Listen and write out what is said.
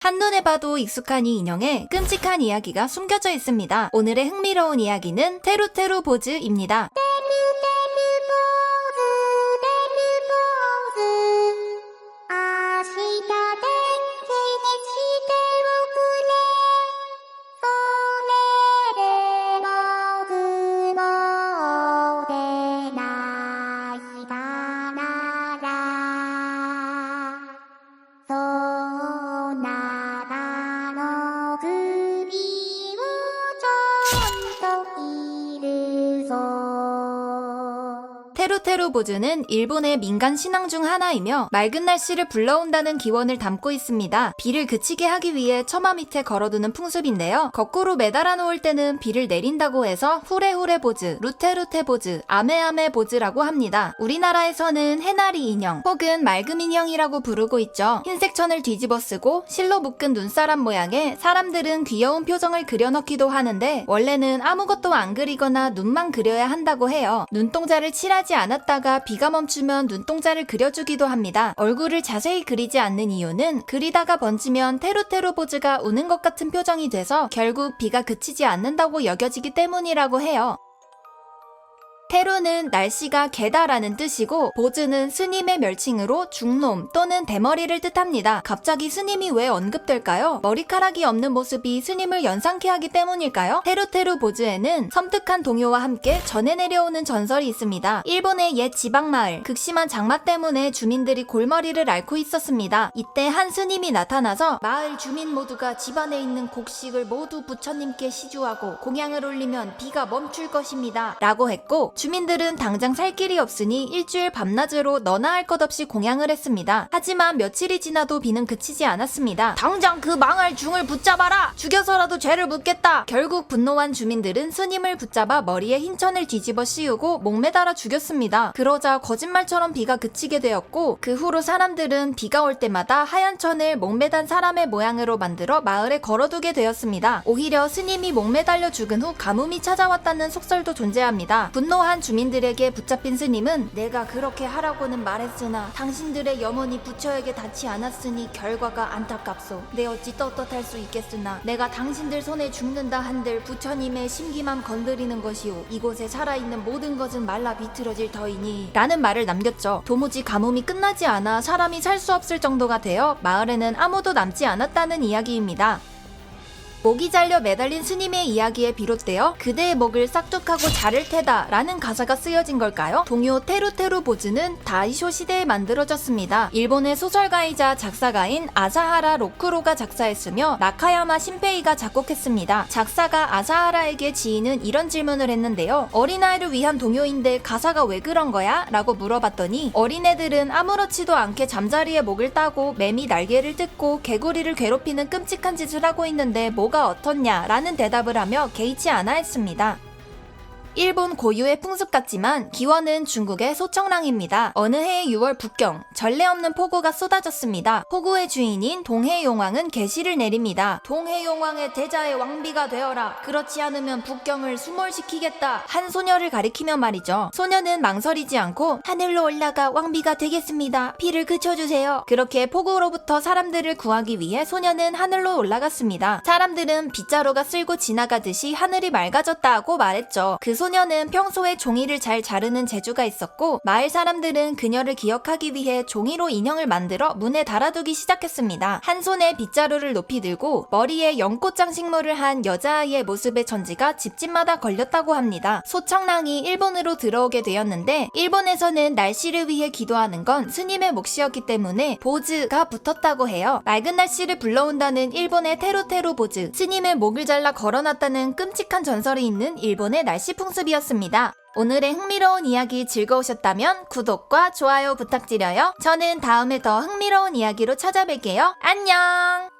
한눈에 봐도 익숙한 이 인형에 끔찍한 이야기가 숨겨져 있습니다. 오늘의 흥미로운 이야기는 테루테루 보즈입니다. 테루테루 보즈는 일본의 민간 신앙 중 하나이며 맑은 날씨를 불러온다는 기원을 담고 있습니다. 비를 그치게 하기 위해 처마 밑에 걸어두는 풍습인데요. 거꾸로 매달아 놓을 때는 비를 내린다고 해서 후레후레 보즈, 루테루테 보즈, 아메아메 보즈라고 합니다. 우리나라에서는 해나리 인형 혹은 맑음 인형이라고 부르고 있죠. 흰색 천을 뒤집어 쓰고 실로 묶은 눈사람 모양에 사람들은 귀여운 표정을 그려넣기도 하는데 원래는 아무것도 안 그리거나 눈만 그려야 한다고 해요. 눈동자를 칠하지 않았다가 비가 멈추면 눈동자를 그려주기도 합니다. 얼굴을 자세히 그리지 않는 이유는 그리다가 번지면 테루테루 보즈가 우는 것 같은 표정이 돼서 결국 비가 그치지 않는다고 여겨지기 때문이라고 해요. 테루는 날씨가 개다라는 뜻이고 보즈는 스님의 멸칭으로 중놈 또는 대머리를 뜻합니다. 갑자기 스님이 왜 언급될까요? 머리카락이 없는 모습이 스님을 연상케 하기 때문일까요? 테루테루 보즈에는 섬뜩한 동요와 함께 전해 내려오는 전설이 있습니다. 일본의 옛 지방마을, 극심한 장마 때문에 주민들이 골머리를 앓고 있었습니다. 이때 한 스님이 나타나서 마을 주민 모두가 집안에 있는 곡식을 모두 부처님께 시주하고 공양을 올리면 비가 멈출 것입니다 라고 했고 주민들은 당장 살 길이 없으니 일주일 밤낮으로 너나 할 것 없이 공양을 했습니다. 하지만 며칠이 지나도 비는 그치지 않았습니다. 당장 그 망할 중을 붙잡아라! 죽여서라도 죄를 묻겠다! 결국 분노한 주민들은 스님을 붙잡아 머리에 흰 천을 뒤집어 씌우고 목매달아 죽였습니다. 그러자 거짓말처럼 비가 그치게 되었고 그 후로 사람들은 비가 올 때마다 하얀 천을 목매단 사람의 모양으로 만들어 마을에 걸어두게 되었습니다. 오히려 스님이 목매달려 죽은 후 가뭄이 찾아왔다는 속설도 존재합니다. 분노한 주민들에게 붙잡힌 스님은 내가 그렇게 하라고는 말했으나 당신들의 염원이 부처에게 닿지 않았으니 결과가 안타깝소. 내 어찌 떳떳할 수 있겠으나 내가 당신들 손에 죽는다 한들 부처님의 심기만 건드리는 것이오. 이곳에 살아있는 모든 것은 말라 비틀어질 터이니 라는 말을 남겼죠. 도무지 가뭄이 끝나지 않아 사람이 살 수 없을 정도가 되어 마을에는 아무도 남지 않았다는 이야기입니다. 목이 잘려 매달린 스님의 이야기에 비롯되어 그대의 목을 싹둑하고 자를 테다 라는 가사가 쓰여진 걸까요? 동요 테루테루 보즈는 다이쇼 시대에 만들어졌습니다. 일본의 소설가이자 작사가인 아사하라 로쿠로가 작사했으며 나카야마 신페이가 작곡했습니다. 작사가 아사하라에게 지인은 이런 질문을 했는데요. 어린아이를 위한 동요인데 가사가 왜 그런 거야? 라고 물어봤더니 어린애들은 아무렇지도 않게 잠자리에 목을 따고 매미 날개를 뜯고 개구리를 괴롭히는 끔찍한 짓을 하고 있는데 뭐가 어떻냐 라는 대답을 하며 개의치 않아 했습니다. 일본 고유의 풍습 같지만 기원은 중국의 소청랑입니다. 어느 해의 6월 북경, 전례 없는 폭우가 쏟아졌습니다. 폭우의 주인인 동해용왕은 계시를 내립니다. 동해용왕의 대자의 왕비가 되어라. 그렇지 않으면 북경을 수몰시키겠다. 한 소녀를 가리키며 말이죠. 소녀는 망설이지 않고 하늘로 올라가 왕비가 되겠습니다. 비를 그쳐주세요. 그렇게 폭우로부터 사람들을 구하기 위해 소녀는 하늘로 올라갔습니다. 사람들은 빗자루가 쓸고 지나가듯이 하늘이 맑아졌다고 말했죠. 그 소녀는 평소에 종이를 잘 자르는 재주가 있었고 마을 사람들은 그녀를 기억하기 위해 종이로 인형을 만들어 문에 달아두기 시작했습니다. 한 손에 빗자루를 높이 들고 머리에 연꽃 장식물을 한 여자아이의 모습의 전지가 집집마다 걸렸다고 합니다. 소청랑이 일본으로 들어오게 되었는데 일본에서는 날씨를 위해 기도하는 건 스님의 몫이었기 때문에 보즈가 붙었다고 해요. 맑은 날씨를 불러온다는 일본의 테루테루 보즈, 스님의 목을 잘라 걸어놨다는 끔찍한 전설이 있는 일본의 날씨 풍습이었습니다. 오늘의 흥미로운 이야기 즐거우셨다면 구독과 좋아요 부탁드려요. 저는 다음에 더 흥미로운 이야기로 찾아뵐게요. 안녕!